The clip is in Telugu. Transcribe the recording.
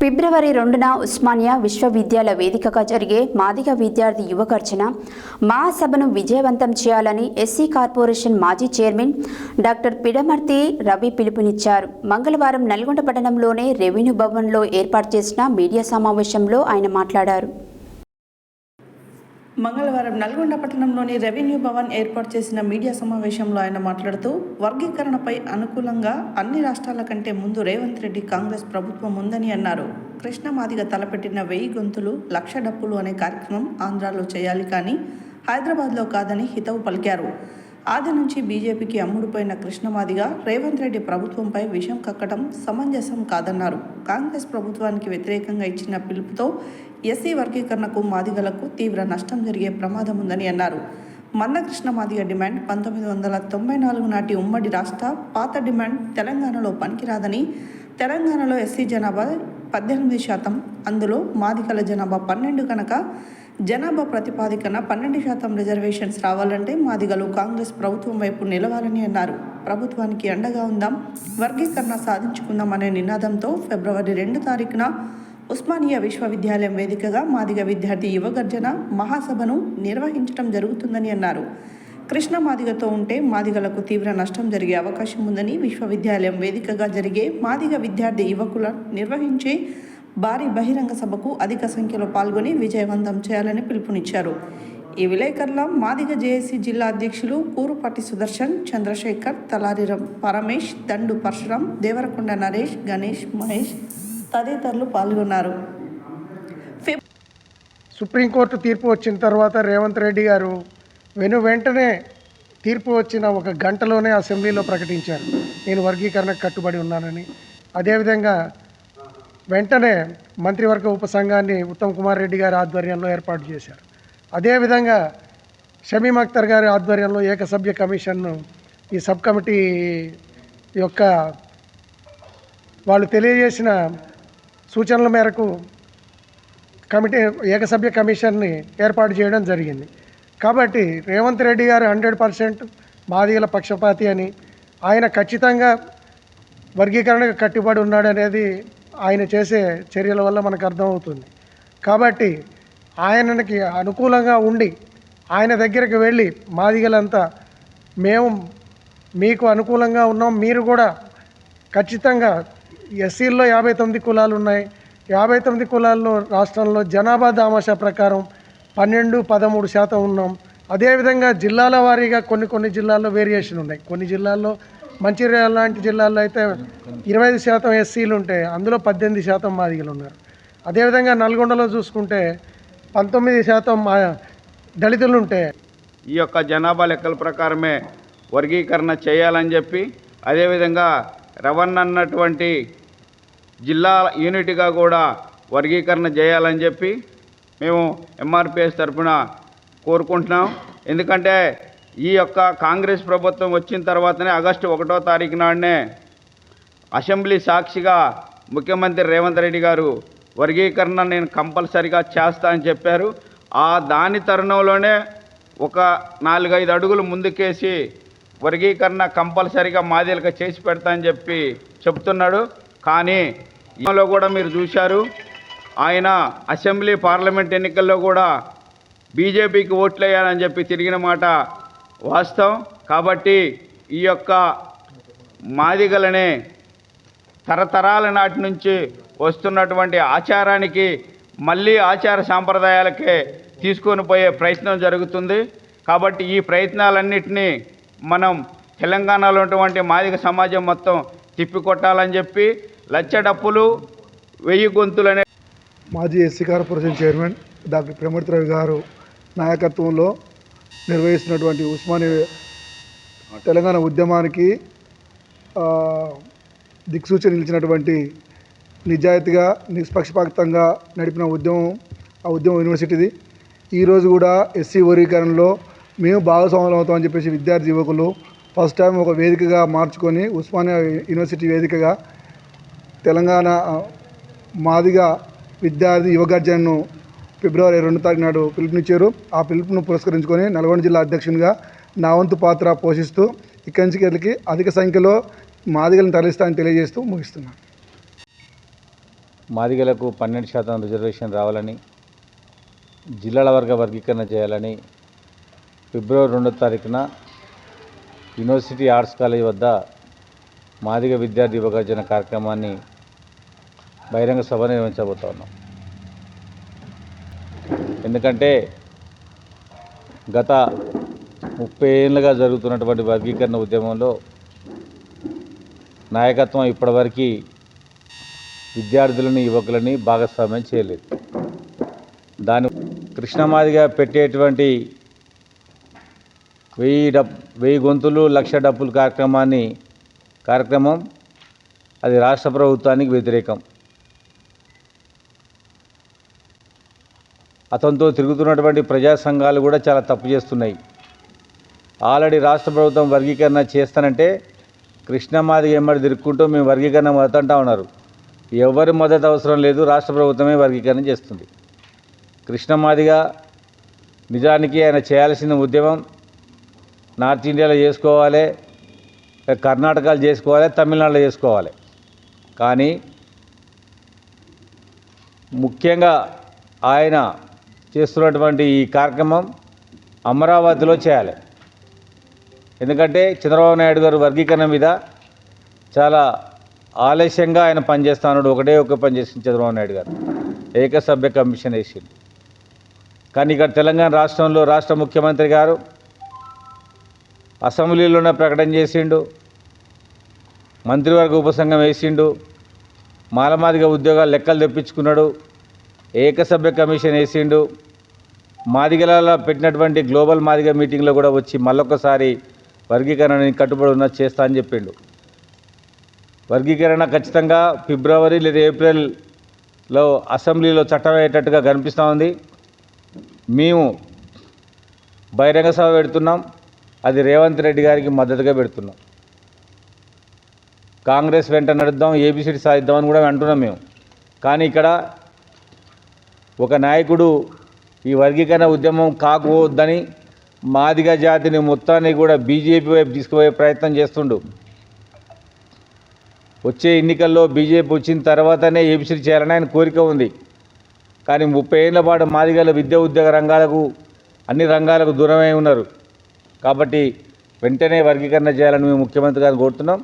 ఫిబ్రవరి 2న ఉస్మానియా విశ్వవిద్యాలయ వేదికగా జరిగే మాదిగ విద్యార్థి యువగర్జన మహాసభను విజయవంతం చేయాలని ఎస్సీ కార్పొరేషన్ మాజీ చైర్మన్ డాక్టర్ పిడమర్తి రవి పిలుపునిచ్చారు. మంగళవారం నల్గొండ పట్టణంలోని రెవెన్యూ భవన్లో ఏర్పాటు చేసిన మీడియా సమావేశంలో ఆయన మాట్లాడారు. మంగళవారం నల్గొండ పట్టణంలోని రెవెన్యూ భవన్ ఏర్పాటు చేసిన మీడియా సమావేశంలో ఆయన మాట్లాడుతూ వర్గీకరణపై అనుకూలంగా అన్ని రాష్ట్రాల కంటే ముందు రేవంత్ రెడ్డి కాంగ్రెస్ ప్రభుత్వం ఉందని అన్నారు. కృష్ణ మాదిగ తలపెట్టిన 1000 గొంతులు 1,00,000 డప్పులు అనే కార్యక్రమం ఆంధ్రాలో చేయాలి కానీ హైదరాబాద్లో కాదని హితవు పలికారు. ఆది నుంచి బీజేపీకి అమ్ముడుపోయిన కృష్ణమాదిగ రేవంత్ రెడ్డి ప్రభుత్వంపై విషం కక్కడం సమంజసం కాదన్నారు. కాంగ్రెస్ ప్రభుత్వానికి వ్యతిరేకంగా ఇచ్చిన పిలుపుతో ఎస్సీ వర్గీకరణకు మాదిగలకు తీవ్ర నష్టం జరిగే ప్రమాదం ఉందని అన్నారు. మందకృష్ణ మాదిగ డిమాండ్ 1994 నాటి ఉమ్మడి రాష్ట్ర పాత డిమాండ్ తెలంగాణలో పనికిరాదని, తెలంగాణలో ఎస్సీ జనాభా 18%, అందులో మాదిగల జనాభా 12 కనుక జనాభా ప్రతిపాదికన 12% రిజర్వేషన్స్ రావాలంటే మాదిగలు కాంగ్రెస్ ప్రభుత్వం వైపు నిలవాలని అన్నారు. ప్రభుత్వానికి అండగా ఉందాం, వర్గీకరణ సాధించుకుందాం అనే నినాదంతో ఫిబ్రవరి 2 తారీఖున ఉస్మానియా విశ్వవిద్యాలయం వేదికగా మాదిగ విద్యార్థి యువగర్జన మహాసభను నిర్వహించడం జరుగుతుందని అన్నారు. కృష్ణ మాదిగతో ఉంటే మాదిగలకు తీవ్ర నష్టం జరిగే అవకాశం ఉందని, విశ్వవిద్యాలయం వేదికగా జరిగే మాదిగ విద్యార్థి యువకుల నిర్వహించే భారీ బహిరంగ సభకు అధిక సంఖ్యలో పాల్గొని విజయవంతం చేయాలని పిలుపునిచ్చారు. ఈ విలేకరుల మాదిగ జేఏసీ జిల్లా అధ్యక్షులు కూరుపాటి సుదర్శన్, చంద్రశేఖర్, తలారి పరమేష్, దండు పరశురాం, దేవరకొండ నరేష్, గణేష్, మహేష్ తదితరులు పాల్గొన్నారు. సుప్రీంకోర్టు తీర్పు వచ్చిన తర్వాత రేవంత్ రెడ్డి గారు వెంటనే తీర్పు వచ్చిన 1 గంటలోనే అసెంబ్లీలో ప్రకటించారు, నేను వర్గీకరణకు కట్టుబడి ఉన్నానని. అదేవిధంగా వెంటనే మంత్రివర్గ ఉపసంఘాన్ని ఉత్తమ్ కుమార్ రెడ్డి గారి ఆధ్వర్యంలో ఏర్పాటు చేశారు. అదేవిధంగా షమీమ్ అఖ్తర్ గారి ఆధ్వర్యంలో ఏకసభ్య కమిషన్ను ఈ సబ్ కమిటీ యొక్క వాళ్ళు తెలియజేసిన సూచనల మేరకు ఏకసభ్య కమిషన్ని ఏర్పాటు చేయడం జరిగింది. కాబట్టి రేవంత్ రెడ్డి గారు 100% మాదిగల పక్షపాతి అని, ఆయన ఖచ్చితంగా వర్గీకరణకు కట్టుబడి ఉన్నాడనేది ఆయన చేసే చర్యల వల్ల మనకు అర్థమవుతుంది. కాబట్టి ఆయనకి అనుకూలంగా ఉండి ఆయన దగ్గరికి వెళ్ళి మాదిగలంతా మేము మీకు అనుకూలంగా ఉన్నాం, మీరు కూడా ఖచ్చితంగా ఎస్సీల్లో 59 కులాలు ఉన్నాయి, 59 కులాల్లో రాష్ట్రంలో జనాభా దామాషా ప్రకారం 12-13% ఉన్నాం. అదేవిధంగా జిల్లాల వారీగా కొన్ని జిల్లాల్లో వేరియేషన్ ఉన్నాయి. కొన్ని జిల్లాల్లో మంచిర్యాల లాంటి జిల్లాల్లో అయితే 25% ఎస్సీలు ఉంటే అందులో 18% మాదిగలు ఉన్నారు. అదేవిధంగా నల్గొండలో చూసుకుంటే 19% దళితులు ఉంటే ఈ యొక్క జనాభా లెక్కల ప్రకారమే వర్గీకరణ చేయాలని చెప్పి, అదేవిధంగా రవణ అన్నటువంటి జిల్లా యూనిట్గా కూడా వర్గీకరణ చేయాలని చెప్పి మేము ఎంఆర్పిఎస్ తరఫున కోరుకుంటున్నాం. ఎందుకంటే ఈ యొక్క కాంగ్రెస్ ప్రభుత్వం వచ్చిన తర్వాతనే ఆగస్టు 1వ తారీఖు నాడునే అసెంబ్లీ సాక్షిగా ముఖ్యమంత్రి రేవంత్ రెడ్డి గారు వర్గీకరణ నేను కంపల్సరిగా చేస్తా అని చెప్పారు. దాని తరుణంలోనే ఒక 4-5 అడుగులు ముందుకేసి వర్గీకరణ కంపల్సరిగా మాదిగలకు చేసి పెడతా అని చెప్పి చెప్తున్నాడు. కానీ ఇందులో కూడా మీరు చూశారు, ఆయన అసెంబ్లీ పార్లమెంట్ ఎన్నికల్లో కూడా బీజేపీకి ఓట్లు వేయాలని చెప్పి తిరిగిన మాట వాస్తవం. కాబట్టి ఈ యొక్క మాదిగలనే తరతరాల నాటి నుంచి వస్తున్నటువంటి ఆచారానికి మళ్ళీ ఆచార సాంప్రదాయాలకే తీసుకొని పోయే ప్రయత్నం జరుగుతుంది. కాబట్టి ఈ ప్రయత్నాలన్నింటినీ మనం తెలంగాణలో ఉన్నటువంటి మాదిగ సమాజం మొత్తం తిప్పికొట్టాలని చెప్పి 1,00,000 డప్పులు 1000 గొంతులనే మాజీ SC corporation chairman doctor Pidamarthi Ravi గారు నాయకత్వంలో నిర్వహిస్తున్నటువంటి ఉస్మానియా తెలంగాణ ఉద్యమానికి దిక్సూచి నిలిచినటువంటి, నిజాయితీగా నిష్పక్షపాతంగా నడిపిన ఉద్యమం ఆ ఉద్యమం యూనివర్సిటీది. ఈరోజు కూడా ఎస్సీ వర్గీకరణలో మేము భాగస్వాములు అవుతామని చెప్పేసి విద్యార్థి యువకులు ఫస్ట్ టైం ఒక వేదికగా మార్చుకొని ఉస్మానియా యూనివర్సిటీ వేదికగా తెలంగాణ మాదిగ విద్యార్థి యువగర్జనను ఫిబ్రవరి 2 తారీఖు నాడు పిలుపునిచ్చారు. ఆ పిలుపును పురస్కరించుకొని నల్గొండ జిల్లా అధ్యక్షునిగా నా వంతు పాత్ర పోషిస్తూ ఇక్కడి నుంచి అధిక సంఖ్యలో మాదిగలను తరలిస్తానని తెలియజేస్తూ ముగిస్తున్నాను. మాదిగలకు 12% రిజర్వేషన్ రావాలని, జిల్లాల వర్గీకరణ చేయాలని ఫిబ్రవరి 2వ తారీఖున యూనివర్సిటీ ఆర్ట్స్ కాలేజ్ వద్ద మాదిగ విద్యార్థి యువగర్జన కార్యక్రమాన్ని బహిరంగ సభ నిర్వహించబోతా ఉన్నాం. ఎందుకంటే గత 30 ఏళ్ళుగా జరుగుతున్నటువంటి వర్గీకరణ ఉద్యమంలో నాయకత్వం ఇప్పటివరకు విద్యార్థులని యువకులని భాగస్వామ్యం చేయలేదు. దాని కృష్ణమాదిగా పెట్టేటువంటి 1000 గొంతులు 1,00,000 డప్పులు కార్యక్రమం అది రాష్ట్ర ప్రభుత్వానికి వ్యతిరేకం. అతనితో తిరుగుతున్నటువంటి ప్రజా సంఘాలు కూడా చాలా తప్పు చేస్తున్నాయి. ఆల్రెడీ రాష్ట్ర ప్రభుత్వం వర్గీకరణ చేస్తానంటే కృష్ణమాదిగ ఎమ్మడి తిరుక్కుంటూ మేము వర్గీకరణ మొదలంటా ఉన్నారు. ఎవరి మద్దతు అవసరం లేదు, రాష్ట్ర ప్రభుత్వమే వర్గీకరణ చేస్తుంది. కృష్ణమాదిగ నిజానికి ఆయన చేయాల్సిన ఉద్యమం నార్త్ ఇండియాలో చేసుకోవాలి, కర్ణాటకలో చేసుకోవాలి, తమిళనాడులో చేసుకోవాలి. కానీ ముఖ్యంగా ఆయన చేస్తున్నటువంటి ఈ కార్యక్రమం అమరావతిలో చేయాలి. ఎందుకంటే చంద్రబాబు నాయుడు గారు వర్గీకరణ మీద చాలా ఆలస్యంగా ఆయన పనిచేస్తున్నాడు. ఒక పని చేసింది చంద్రబాబు నాయుడు గారు, ఏకసభ్య కమిషన్ వేసింది. కానీ ఇక్కడ తెలంగాణ రాష్ట్రంలో రాష్ట్ర ముఖ్యమంత్రి గారు అసెంబ్లీలోనే ప్రకటన చేసిండు, మంత్రివర్గ ఉపసంఘం వేసిండు, మాలమాదిగ ఉద్యోగాలు లెక్కలు తెప్పించుకున్నాడు, ఏకసభ్య కమిషన్ వేసిండు. మాదిగలలో పెట్టినటువంటి గ్లోబల్ మాదిగ మీటింగ్లో కూడా వచ్చి మళ్ళొకసారి వర్గీకరణని కట్టుబడి ఉన్న చేస్తా అని చెప్పిండు. వర్గీకరణ ఖచ్చితంగా ఫిబ్రవరి లేదా ఏప్రిల్లో అసెంబ్లీలో చట్టం అయ్యేటట్టుగా కనిపిస్తూ ఉంది. మేము బహిరంగ సభ పెడుతున్నాం, అది రేవంత్ రెడ్డి గారికి మద్దతుగా పెడుతున్నాం. కాంగ్రెస్ వెంట నడుద్దాం, ఏబిసిడి సాధిద్దామని కూడా అంటున్నాం మేము. కానీ ఇక్కడ ఒక నాయకుడు ఈ వర్గీకరణ ఉద్యమం కాకపోవద్దని మాదిగ జాతిని మొత్తాన్ని కూడా బీజేపీ వైపు తీసుకుపోయే ప్రయత్నం చేస్తుండు. వచ్చే ఎన్నికల్లో బీజేపీ వచ్చిన తర్వాతనే ఏబిసిడి చేయాలని ఆయన కోరిక ఉంది. కానీ 30 ఏళ్ల పాటు మాదిగల విద్యా ఉద్యోగ రంగాలకు అన్ని రంగాలకు దూరమై ఉన్నారు. కాబట్టి వెంటనే వర్గీకరణ చేయాలని మేము ముఖ్యమంత్రి గారిని కోరుతున్నాం.